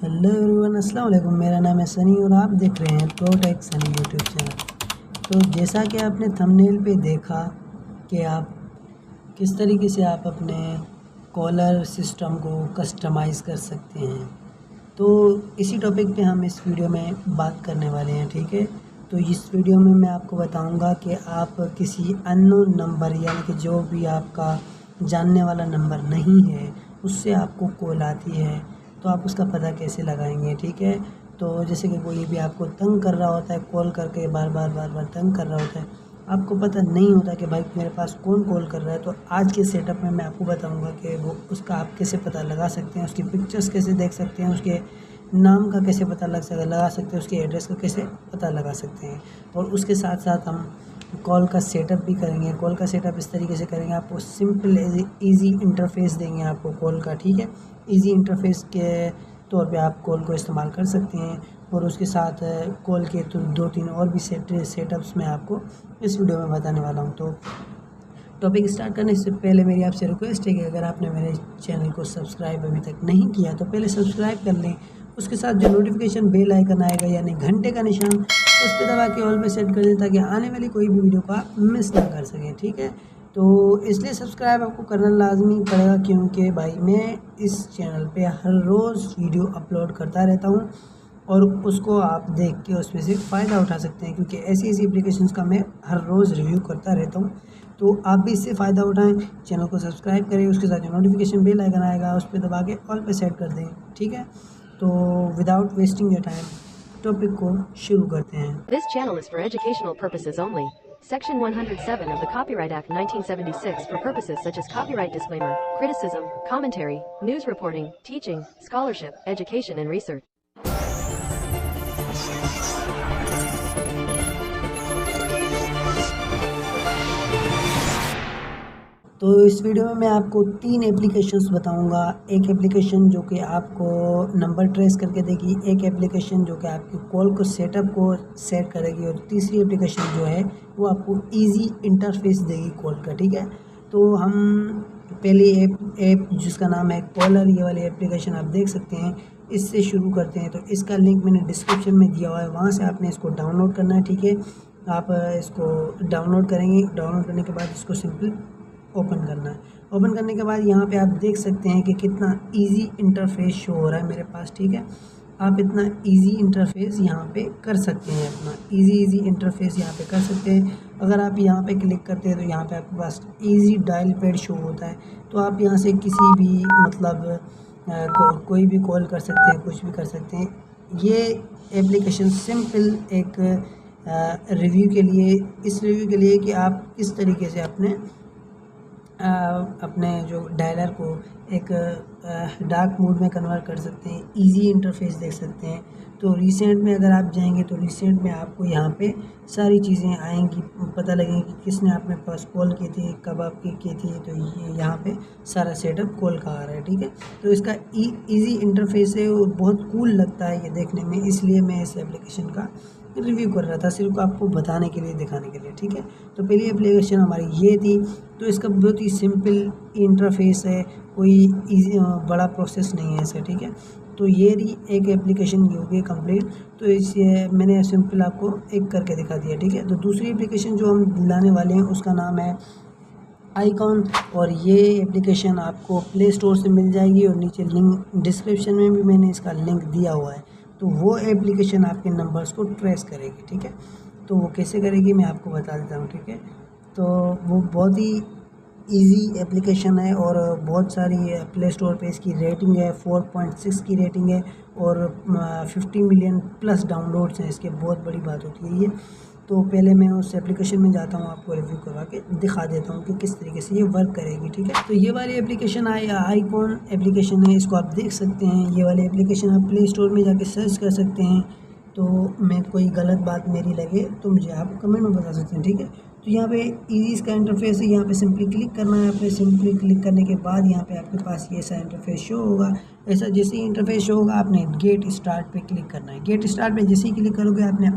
Hello everyone, अस्सलाम वालेकुम। मेरा नाम है सनी और आप देख रहे हैं प्रोटेक सनी यूट्यूब चैनल। तो जैसा कि आपने थंबनेल पे देखा कि आप किस तरीके से आप अपने कॉलर सिस्टम को कस्टमाइज़ कर सकते हैं, तो इसी टॉपिक पे हम इस वीडियो में बात करने वाले हैं। ठीक है, तो इस वीडियो में मैं आपको बताऊंगा कि आप किसी अननोन नंबर यानी कि जो भी आपका जानने वाला नंबर नहीं है उससे आपको कॉल आती है तो आप उसका पता कैसे लगाएंगे। ठीक है, तो जैसे कि कोई भी आपको तंग कर रहा होता है, कॉल करके बार बार तंग कर रहा होता है, आपको पता नहीं होता कि भाई मेरे पास कौन कॉल कर रहा है, तो आज के सेटअप में मैं आपको बताऊंगा कि वो उसका आप कैसे पता लगा सकते हैं, उसकी पिक्चर्स कैसे देख सकते हैं, उसके नाम का कैसे पता लगा सकते हैं, उसके एड्रेस का कैसे पता लगा सकते हैं। और उसके साथ साथ हम कॉल का सेटअप भी करेंगे। कॉल का सेटअप इस तरीके से करेंगे, आपको सिंपल इजी इंटरफेस देंगे आपको कॉल का। ठीक है, इजी इंटरफेस के तौर पे आप कॉल को इस्तेमाल कर सकते हैं। और उसके साथ कॉल के तो 2-3 और भी सेटअप्स मैं आपको इस वीडियो में बताने वाला हूं। तो टॉपिक स्टार्ट करने से पहले मेरी आपसे रिक्वेस्ट है कि अगर आपने मेरे चैनल को सब्सक्राइब अभी तक नहीं किया तो पहले सब्सक्राइब कर लें। उसके साथ जो नोटिफिकेशन बेल आइकन आएगा यानी घंटे का निशान, उस पर दबा के ऑल पे सेट कर दें ताकि आने वाली कोई भी वीडियो को आप मिस ना कर सकें। ठीक है, तो इसलिए सब्सक्राइब आपको करना लाजमी पड़ेगा क्योंकि भाई मैं इस चैनल पे हर रोज़ वीडियो अपलोड करता रहता हूँ और उसको आप देख के उसमें से फ़ायदा उठा सकते हैं, क्योंकि ऐसी ऐसी एप्लीकेशंस का मैं हर रोज़ रिव्यू करता रहता हूँ। तो आप भी इससे फ़ायदा उठाएं, चैनल को सब्सक्राइब करें, उसके साथ जो नोटिफिकेशन बेल आइकन आएगा उस पर दबा के ऑल पे सेट कर दें। ठीक है, तो without wasting your time topic को शुरू करते हैं। This channel is for educational purposes only. Section 107 of the Copyright Act 1976 for purposes such as copyright disclaimer, criticism, commentary, news reporting, teaching, scholarship, education and research. तो इस video में मैं आपको 3 applications बताऊंगा। एक एप्लीकेशन जो कि आपको नंबर ट्रेस करके देगी, एक एप्लीकेशन जो कि आपकी कॉल को सेटअप को सेट करेगी, और तीसरी एप्लीकेशन जो है वो आपको इजी इंटरफेस देगी कॉल का। ठीक है, तो हम पहली ऐप जिसका नाम है कॉलर, ये वाली एप्लीकेशन आप देख सकते हैं, इससे शुरू करते हैं। तो इसका लिंक मैंने डिस्क्रिप्शन में दिया हुआ है, वहाँ से आपने इसको डाउनलोड करना है। ठीक है, आप इसको डाउनलोड करेंगे, डाउनलोड करने के बाद इसको सिंपल ओपन करना है। ओपन करने के बाद यहाँ पे आप देख सकते हैं कि कितना इजी इंटरफेस शो हो रहा है मेरे पास। ठीक है, आप इतना इजी इंटरफेस यहाँ पे कर सकते हैं, अपना इजी इंटरफेस यहाँ पे कर सकते हैं। अगर आप यहाँ पे क्लिक करते हैं तो यहाँ पे आपके पास इजी डायल पैड शो होता है, तो आप यहाँ से किसी भी मतलब कोई भी कॉल कर सकते हैं, कुछ भी कर सकते हैं। ये एप्लीकेशन सिंपल एक रिव्यू के लिए, इस रिव्यू के लिए कि आप किस तरीके से अपने जो डायलर को एक डार्क मोड में कन्वर्ट कर सकते हैं, इजी इंटरफेस देख सकते हैं। तो रिसेंट में अगर आप जाएंगे तो रिसेंट में आपको यहाँ पे सारी चीज़ें आएंगी, पता लगेगी कि किसने आपने पास कॉल की थी, कब आपकी की थी। तो ये यहाँ पे सारा सेटअप कॉल का आ रहा है। ठीक है, तो इसका इजी इंटरफेस है, वो बहुत कूल लगता है ये देखने में, इसलिए मैं इस एप्लीकेशन का रिव्यू कर रहा था, सिर्फ आपको बताने के लिए, दिखाने के लिए। ठीक है, तो पहली एप्लीकेशन हमारी ये थी। तो इसका बहुत ही सिंपल इंटरफेस है, कोई इजी बड़ा प्रोसेस नहीं है इसका। ठीक है, तो ये रही एक एप्लीकेशन की होगी कंप्लीट। तो इसे मैंने सिंपल आपको एक करके दिखा दिया। ठीक है, तो दूसरी एप्लीकेशन जो हम लाने वाले हैं उसका नाम है आईकॉन, और ये एप्लीकेशन आपको प्ले स्टोर से मिल जाएगी और नीचे लिंक डिस्क्रिप्शन में भी मैंने इसका लिंक दिया हुआ है। तो वो एप्लीकेशन आपके नंबर्स को ट्रेस करेगी। ठीक है, तो वो कैसे करेगी मैं आपको बता देता हूँ। ठीक है, तो वो बहुत ही इजी एप्लीकेशन है और बहुत सारी प्ले स्टोर पे इसकी रेटिंग है, 4.6 की रेटिंग है और 50 मिलियन प्लस डाउनलोड्स हैं इसके, बहुत बड़ी बात होती है ये। तो पहले मैं उस एप्लीकेशन में जाता हूँ, आपको रिव्यू करवा के दिखा देता हूँ कि किस तरीके से ये वर्क करेगी। ठीक है, तो ये वाली एप्लीकेशन आईकॉन एप्लीकेशन है, इसको आप देख सकते हैं। ये वाली एप्लीकेशन आप प्ले स्टोर में जाके सर्च कर सकते हैं। तो मैं कोई गलत बात मेरी लगे तो मुझे आप कमेंट में बता सकते हैं। ठीक है, तो यहाँ पे इजी इसका इंटरफेस है, यहाँ पे सिंपली क्लिक करना है। आपने सिंपली क्लिक करने के बाद यहाँ पे आपके पास ये सा इंटरफेस शो होगा। ऐसा जैसे ही इंटरफेस शो होगा आपने गेट स्टार्ट पे क्लिक करना है। गेट स्टार्ट पे जैसे ही क्लिक करोगे आपने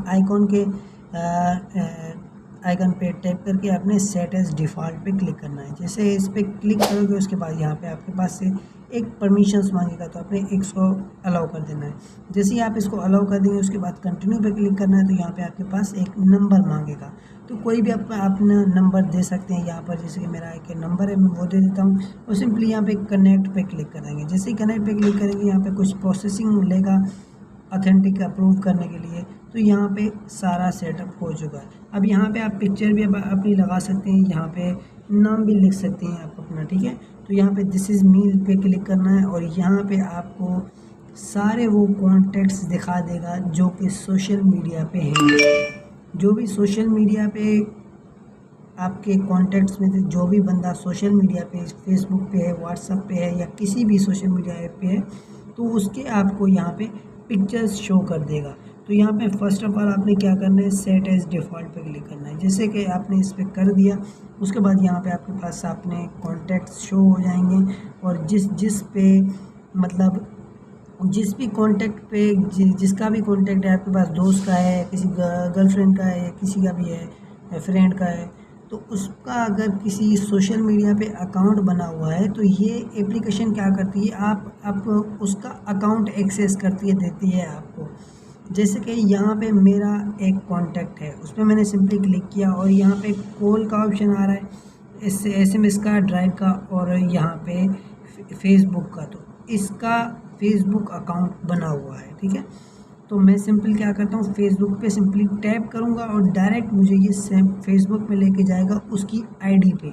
आइकन पे टैप करके आपने सेट एज डिफ़ॉल्ट पे क्लिक करना है। जैसे इस पर क्लिक करोगे उसके बाद यहाँ पे आपके पास से एक परमिशंस मांगेगा, तो आपने इसको अलाउ कर देना है। जैसे ही आप इसको अलाउ कर देंगे उसके बाद कंटिन्यू पे क्लिक करना है, तो यहाँ पे आपके पास एक नंबर मांगेगा, तो कोई भी आप अपना नंबर दे सकते हैं यहाँ पर। जैसे कि मेरा एक नंबर है, मैं वो दे देता हूँ और सिंपली यहाँ पे कनेक्ट पे क्लिक करेंगे। जैसे ही कनेक्ट पे क्लिक करेंगे यहाँ पे कुछ प्रोसेसिंग लेगा ऑथेंटिक अप्रूव करने के लिए, तो यहाँ पे सारा सेटअप हो चुका है। अब यहाँ पे आप पिक्चर भी अपनी लगा सकते हैं, यहाँ पे नाम भी लिख सकते हैं आप अपना, ठीक है। तो यहाँ पे दिस इज़ मी पे क्लिक करना है और यहाँ पे आपको सारे वो कॉन्टैक्ट्स दिखा देगा जो कि सोशल मीडिया पे हैं। जो भी सोशल मीडिया पे आपके कॉन्टैक्ट्स में जो भी बंदा सोशल मीडिया पे फेसबुक पे है, व्हाट्सएप पे है या किसी भी सोशल मीडिया ऐप पे है, तो उसके आपको यहाँ पे पिक्चर्स शो कर देगा। तो यहाँ पे फर्स्ट ऑफ ऑल आपने क्या करना है, सेट एज डिफ़ॉल्ट पे क्लिक करना है। जैसे कि आपने इस पर कर दिया, उसके बाद यहाँ पे आपके पास अपने कॉन्टैक्ट्स शो हो जाएंगे और जिस पे मतलब जिस भी कॉन्टैक्ट पे जिसका भी कॉन्टैक्ट है आपके पास, दोस्त का है, किसी गर्लफ्रेंड का है, किसी का भी है, फ्रेंड का है, तो उसका अगर किसी सोशल मीडिया पे अकाउंट बना हुआ है तो ये एप्लीकेशन क्या करती है, आप उसका अकाउंट एक्सेस करती है, देती है आपको। जैसे कि यहाँ पे मेरा एक कॉन्टैक्ट है, उस पर मैंने सिंपली क्लिक किया और यहाँ पे कॉल का ऑप्शन आ रहा है, SMS का, ड्राइव का और यहाँ पे फेसबुक का। तो इसका फेसबुक अकाउंट बना हुआ है, ठीक है। तो मैं सिंपल क्या करता हूँ, फेसबुक पे सिंपली टैप करूँगा और डायरेक्ट मुझे ये सेम फेसबुक में लेके जाएगा उसकी आईडी पे।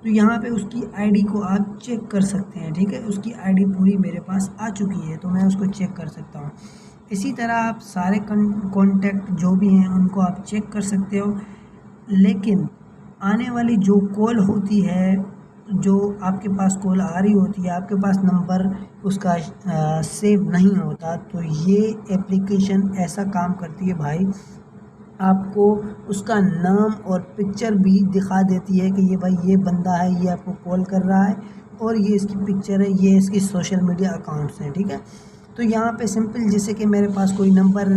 तो यहाँ पे उसकी आईडी को आप चेक कर सकते हैं, ठीक है। उसकी आईडी पूरी मेरे पास आ चुकी है, तो मैं उसको चेक कर सकता हूँ। इसी तरह आप सारे कॉन्टैक्ट जो भी हैं उनको आप चेक कर सकते हो, लेकिन आने वाली जो कॉल होती है, जो आपके पास कॉल आ रही होती है, आपके पास नंबर उसका सेव नहीं होता, तो ये एप्लीकेशन ऐसा काम करती है भाई, आपको उसका नाम और पिक्चर भी दिखा देती है कि ये भाई ये बंदा है, ये आपको कॉल कर रहा है और ये इसकी पिक्चर है, ये इसकी सोशल मीडिया अकाउंट्स हैं, ठीक है। तो यहाँ पे सिंपल जैसे कि मेरे पास कोई नंबर,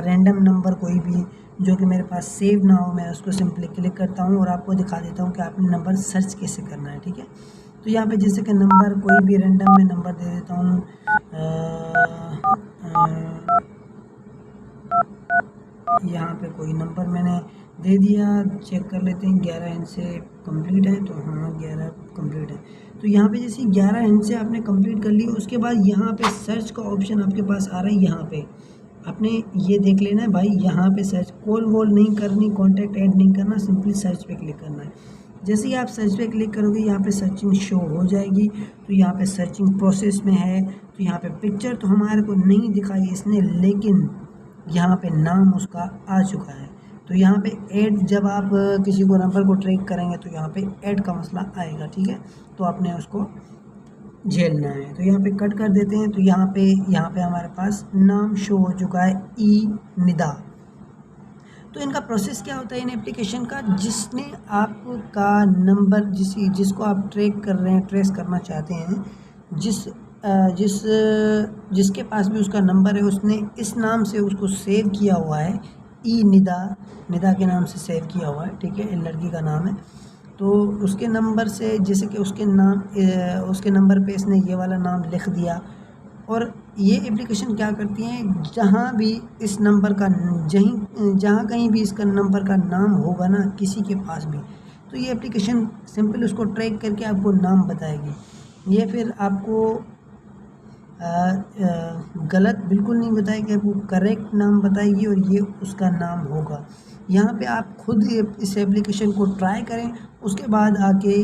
रैंडम नंबर कोई भी जो कि मेरे पास सेव ना हो, मैं उसको सिंपली क्लिक करता हूँ और आपको दिखा देता हूँ कि आपने नंबर सर्च कैसे करना है, ठीक है। तो यहाँ पे जैसे कि नंबर कोई भी रैंडम में नंबर दे देता हूँ, यहाँ पे कोई नंबर मैंने दे दिया, चेक कर लेते हैं 11 इंच से कंप्लीट है, तो हाँ 11 कंप्लीट है। तो यहाँ पे जैसे 11 इंच से आपने कंप्लीट कर ली, उसके बाद यहाँ पे सर्च का ऑप्शन आपके पास आ रहा है। यहाँ पे आपने ये देख लेना है भाई, यहाँ पे सर्च, कॉल वॉल नहीं करनी, कॉन्टैक्ट ऐड नहीं करना, सिंपली सर्च पे क्लिक करना है। जैसे ही आप सर्च पे क्लिक करोगे यहाँ पे सर्चिंग शो हो जाएगी। तो यहाँ पे सर्चिंग प्रोसेस में है, तो यहाँ पे पिक्चर तो हमारे को नहीं दिखाई इसने, लेकिन यहाँ पे नाम उसका आ चुका है। तो यहाँ पे ऐड, जब आप किसी को नंबर को ट्रैक करेंगे तो यहाँ पे ऐड का मसला आएगा, ठीक है। तो आपने उसको झेलना है। तो यहाँ पे कट कर देते हैं। तो यहाँ पे हमारे पास नाम शो हो चुका है, ई निदा। तो इनका प्रोसेस क्या होता है इन एप्लीकेशन का, जिसने आपका नंबर जिसको आप ट्रैक कर रहे हैं, ट्रेस करना चाहते हैं, जिसके पास भी उसका नंबर है, उसने इस नाम से उसको सेव किया हुआ है, ई निदा के नाम से सेव किया हुआ है, ठीक है। लड़की का नाम है। तो उसके नंबर से, जैसे कि उसके नंबर पे इसने ये वाला नाम लिख दिया। और ये एप्लीकेशन क्या करती है, जहाँ भी इस नंबर का जहाँ कहीं भी इसका नंबर का नाम होगा ना किसी के पास भी, तो ये एप्लीकेशन सिंपल उसको ट्रैक करके आपको नाम बताएगी। ये फिर आपको गलत बिल्कुल नहीं बताएगी, आपको करेक्ट नाम बताएगी और ये उसका नाम होगा। यहाँ पे आप खुद इस एप्लीकेशन को ट्राई करें, उसके बाद आके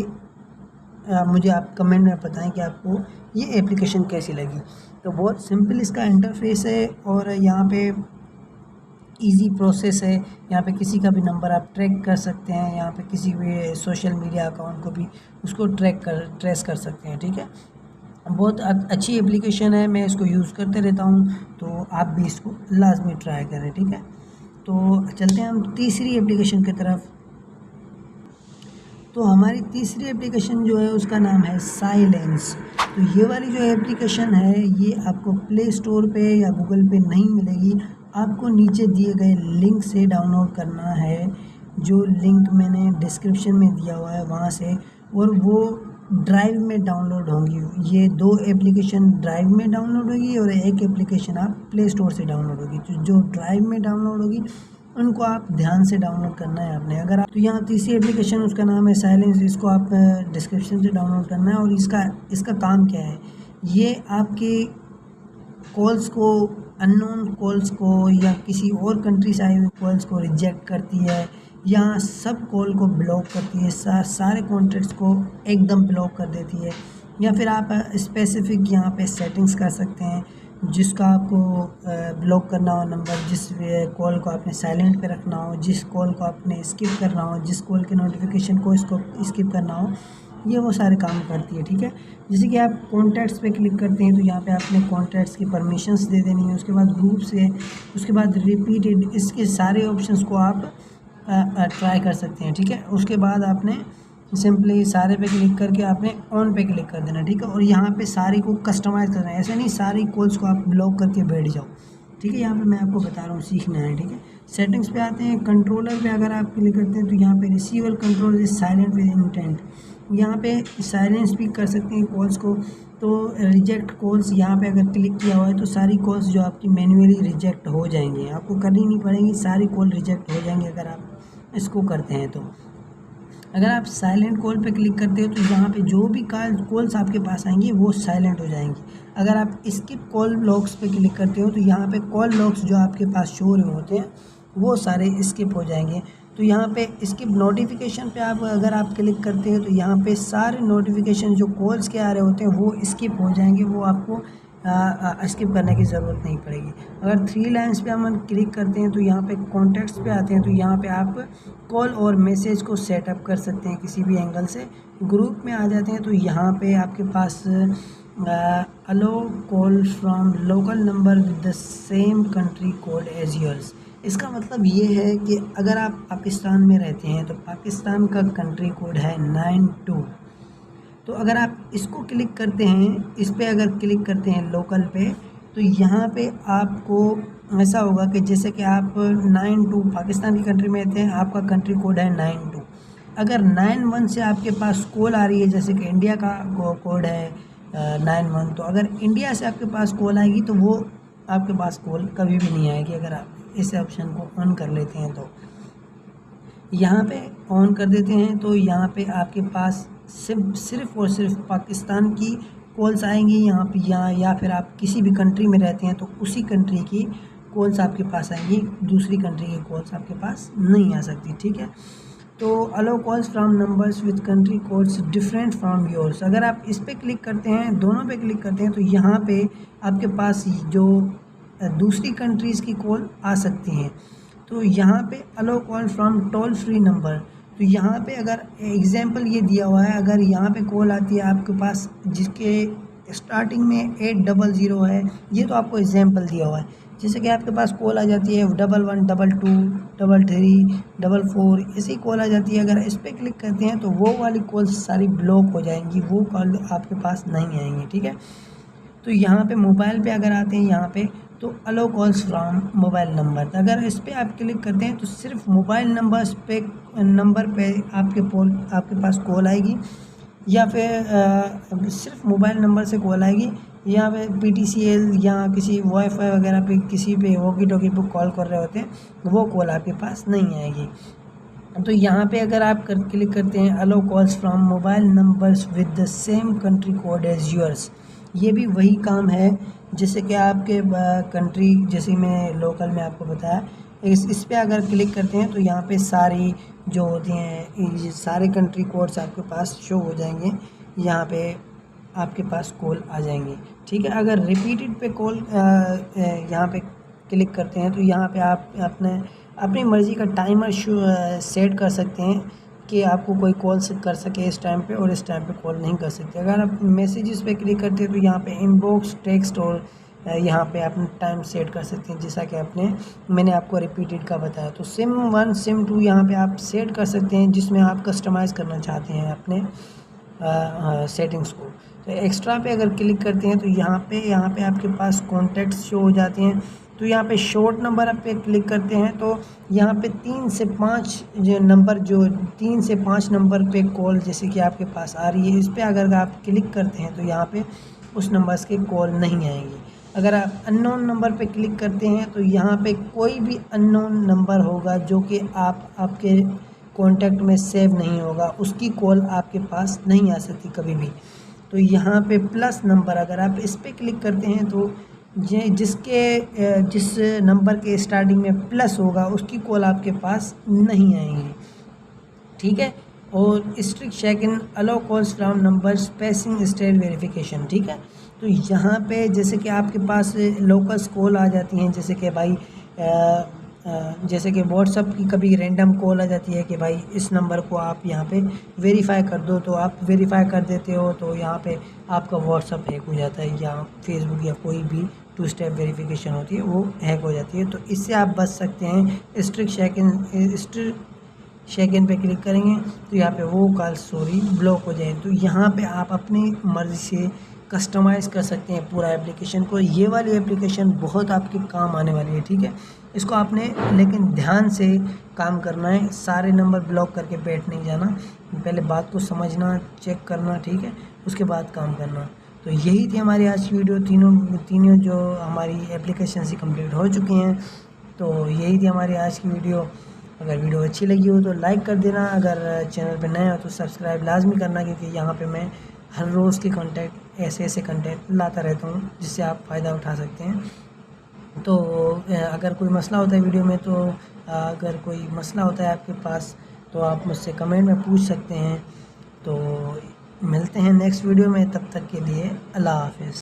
मुझे आप कमेंट में बताएं कि आपको ये एप्लीकेशन कैसी लगी। तो बहुत सिंपल इसका इंटरफेस है और यहाँ पे इजी प्रोसेस है। यहाँ पे किसी का भी नंबर आप ट्रैक कर सकते हैं, यहाँ पे किसी भी सोशल मीडिया अकाउंट को भी उसको ट्रेस कर सकते हैं, ठीक है। बहुत अच्छी एप्लीकेशन है, मैं इसको यूज़ करते रहता हूँ, तो आप भी इसको लाजमी ट्राई करें, ठीक है। तो चलते हैं हम तीसरी एप्लीकेशन की तरफ। तो हमारी तीसरी एप्लीकेशन जो है उसका नाम है साइलेंस। तो ये वाली जो एप्लीकेशन है ये आपको प्ले स्टोर पे या गूगल पे नहीं मिलेगी, आपको नीचे दिए गए लिंक से डाउनलोड करना है। जो लिंक मैंने डिस्क्रिप्शन में दिया हुआ है वहाँ से, और वो ड्राइव में डाउनलोड होंगी। ये 2 एप्लीकेशन ड्राइव में डाउनलोड होगी और एक एप्लीकेशन आप प्ले स्टोर से डाउनलोड होगी। तो जो ड्राइव में डाउनलोड होगी उनको आप ध्यान से डाउनलोड करना है आपने। अगर आप तो यहाँ तीसरी एप्लीकेशन उसका नाम है साइलेंस, इसको आप डिस्क्रिप्शन से डाउनलोड करना है। और इसका काम क्या है, ये आपके कॉल्स को, अननोन कॉल्स को या किसी और कंट्री से आए हुए कॉल्स को रिजेक्ट करती है, या सब कॉल को ब्लॉक करती है, सारे कॉन्टैक्ट्स को एकदम ब्लॉक कर देती है। या फिर आप स्पेसिफिक यहाँ पे सेटिंग्स कर सकते हैं जिसका आपको ब्लॉक करना हो नंबर, जिस कॉल को आपने साइलेंट पे रखना हो, जिस कॉल को आपने स्किप करना हो, जिस कॉल के नोटिफिकेशन को इसको स्किप करना हो, ये वो सारे काम करती है। ठीक है, जैसे कि आप कॉन्टैक्ट्स पे क्लिक करते हैं तो यहाँ पे आपने कॉन्टैक्ट्स की परमिशंस दे देनी है। उसके बाद ग्रुप्स है, उसके बाद रिपीटेड, इसके सारे ऑप्शंस को आप ट्राई कर सकते हैं। ठीक है, उसके बाद आपने सिंपली सारे पे क्लिक करके आपने ऑन पे क्लिक कर देना। ठीक है, और यहाँ पे सारी को कस्टमाइज़ करना है, ऐसे नहीं सारी कॉल्स को आप ब्लॉक करके बैठ जाओ। ठीक है, यहाँ पे मैं आपको बता रहा हूँ, सीखना है। ठीक है, सेटिंग्स पे आते हैं, कंट्रोलर पे अगर आप क्लिक करते हैं तो यहाँ पे receiver control is silent with intent, यहाँ पे साइलेंस भी कर सकते हैं कॉल्स को। तो रिजेक्ट कॉल्स यहाँ पे अगर क्लिक किया हुआ है तो सारी कॉल्स जो आपकी मैन्युअली रिजेक्ट हो जाएंगी, आपको करनी नहीं पड़ेगी, सारी कॉल रिजेक्ट हो जाएंगी अगर आप इसको करते हैं। तो अगर आप साइलेंट कॉल पे क्लिक करते हो तो यहाँ पे जो भी कॉल्स आपके पास आएंगी वो साइलेंट हो जाएंगी। अगर आप स्किप कॉल लॉग्स पे क्लिक करते हो तो यहाँ पे कॉल लॉग्स जो आपके पास शो हो रहे होते हैं वो सारे स्किप हो जाएंगे। तो यहाँ पे स्किप नोटिफिकेशन पे अगर आप क्लिक करते हो तो यहाँ पे सारे नोटिफिकेशन जो कॉल्स के आ रहे होते हैं वो स्किप हो जाएंगे, वो आपको स्किप करने की ज़रूरत नहीं पड़ेगी। अगर 3 लाइन्स पे हम क्लिक करते हैं तो यहाँ पे कॉन्टैक्ट्स पे आते हैं तो यहाँ पे आप कॉल और मैसेज को सेटअप कर सकते हैं किसी भी एंगल से। ग्रुप में आ जाते हैं तो यहाँ पे आपके पास allow call from local number with the same country code as yours. इसका मतलब ये है कि अगर आप पाकिस्तान में रहते हैं तो पाकिस्तान का कंट्री कोड है 92। तो अगर आप इसको क्लिक करते हैं, इस पे अगर क्लिक करते हैं लोकल पे, तो यहाँ पे आपको ऐसा होगा कि जैसे कि आप 92 पाकिस्तान की कंट्री में रहते हैं, आपका कंट्री कोड है 92। अगर 91 से आपके पास कॉल आ रही है, जैसे कि इंडिया का कोड है 91, तो अगर इंडिया से आपके पास कॉल आएगी तो वो आपके पास कॉल कभी भी नहीं आएगी अगर आप इस ऑप्शन को ऑन कर लेते हैं। तो यहाँ पे ऑन कर देते हैं तो यहाँ पे आपके पास सिर्फ और सिर्फ पाकिस्तान की कॉल्स आएंगी यहाँ पे, या फिर आप किसी भी कंट्री में रहते हैं तो उसी कंट्री की कॉल्स आपके पास आएंगी, दूसरी कंट्री की कॉल्स आपके पास नहीं आ सकती। ठीक है, तो allow calls from numbers with country codes different from yours, अगर आप इस पर क्लिक करते हैं, दोनों पे क्लिक करते हैं तो यहाँ पे आपके पास जो दूसरी कंट्रीज़ की कॉल आ सकती हैं। तो यहाँ पे allow call from toll free number, तो यहाँ पे अगर एग्जांपल ये दिया हुआ है, अगर यहाँ पे कॉल आती है आपके पास जिसके स्टार्टिंग में 800 है, ये तो आपको एग्जांपल दिया हुआ है। जैसे कि आपके पास कॉल आ जाती है 11 22 33 44, ऐसी कॉल आ जाती है, अगर इस पर क्लिक करते हैं तो वो वाली कॉल सारी ब्लॉक हो जाएंगी, वो कॉल आपके पास नहीं आएंगी। ठीक है, तो यहाँ पे मोबाइल पे अगर आते हैं यहाँ पे तो allow calls from mobile number, अगर इस पर आप क्लिक करते हैं तो सिर्फ मोबाइल नंबर पे आपके पास कॉल आएगी, या फिर सिर्फ मोबाइल नंबर से कॉल आएगी। यहाँ पे PTCL या किसी वाईफाई वगैरह पे किसी पे वॉकी टॉकी पे कॉल कर रहे होते हैं वो कॉल आपके पास नहीं आएगी। तो यहाँ पे अगर आप क्लिक करते हैं allow calls from mobile numbers with the same country code as yours, ये भी वही काम है जैसे कि आपके कंट्री, जैसे मैं लोकल में आपको बताया, इस पे अगर क्लिक करते हैं तो यहाँ पे सारी जो होती हैं ये सारे कंट्री कोड्स आपके पास शो हो जाएंगे, यहाँ पे आपके पास कॉल आ जाएंगे। ठीक है, अगर रिपीटेड पे कॉल यहाँ पे क्लिक करते हैं तो यहाँ पे आप अपनी मर्ज़ी का टाइमर सेट कर सकते हैं कि आपको कोई कॉल कर सके इस टाइम पे और इस टाइम पे कॉल नहीं कर सकते। अगर आप मैसेजेस पे क्लिक करते हैं तो यहाँ पे इनबॉक्स, टेक्स्ट और यहाँ पे अपना टाइम सेट कर सकते हैं, जैसा कि मैंने आपको रिपीटेड का बताया। तो SIM 1 SIM 2 यहाँ पे आप सेट कर सकते हैं जिसमें आप कस्टमाइज़ करना चाहते हैं अपने सेटिंग्स को। तो एक्स्ट्रा पे अगर क्लिक करते हैं तो यहाँ पे आपके पास कॉन्टैक्ट्स शो हो जाते हैं। तो यहाँ पे शॉर्ट नंबर आप पे क्लिक करते हैं तो यहाँ पे 3 से 5 नंबर पे कॉल जैसे कि आपके पास आ रही है, इस पर अगर आप क्लिक करते हैं तो यहाँ पे उस नंबर्स के कॉल नहीं आएंगी। अगर आप अननोन नंबर पे क्लिक करते हैं तो यहाँ पे कोई भी अननोन नंबर होगा जो कि आपके कॉन्टैक्ट में सेव नहीं होगा, उसकी कॉल आपके पास नहीं आ सकती कभी भी। तो यहाँ पे प्लस नंबर अगर आप इस पर क्लिक करते हैं तो जिस नंबर के स्टार्टिंग में प्लस होगा उसकी कॉल आपके पास नहीं आएंगी, ठीक है। और strict check in allow calls from numbers passing state verification, ठीक है। तो यहाँ पे जैसे कि आपके पास लोकल्स कॉल आ जाती हैं, जैसे कि भाई जैसे कि व्हाट्सअप की कभी रैंडम कॉल आ जाती है कि भाई इस नंबर को आप यहाँ पे वेरीफाई कर दो, तो आप वेरीफाई कर देते हो तो यहाँ पे आपका व्हाट्सअप हैक हो जाता है, या फेसबुक या कोई भी 2 स्टेप वेरिफिकेशन होती है वो हैक हो जाती है। तो इससे आप बच सकते हैं। स्ट्रिक्ट चेक इन पे क्लिक करेंगे तो यहाँ पे वो कॉल ब्लॉक हो जाए। तो यहाँ पे आप अपनी मर्ज़ी से कस्टमाइज़ कर सकते हैं पूरा एप्लीकेशन को। ये वाली एप्लीकेशन बहुत आपके काम आने वाली है, ठीक है। इसको आपने लेकिन ध्यान से काम करना है, सारे नंबर ब्लॉक करके बैठ नहीं जाना, पहले बात को समझना, चेक करना, ठीक है, उसके बाद काम करना। तो यही थी हमारी आज की वीडियो, तीनों जो हमारी एप्लीकेशन से कंप्लीट हो चुकी हैं। तो यही थी हमारी आज की वीडियो। अगर वीडियो अच्छी लगी हो तो लाइक कर देना, अगर चैनल पे नए हो तो सब्सक्राइब लाजमी करना, क्योंकि यहाँ पे मैं हर रोज़ के कंटेंट ऐसे कंटेंट लाता रहता हूँ जिससे आप फ़ायदा उठा सकते हैं। तो अगर कोई मसला होता है वीडियो में तो अगर कोई मसला होता है आपके पास तो आप मुझसे कमेंट में पूछ सकते हैं। तो मिलते हैं नेक्स्ट वीडियो में, तब तक के लिए अल्लाह हाफ़िज़।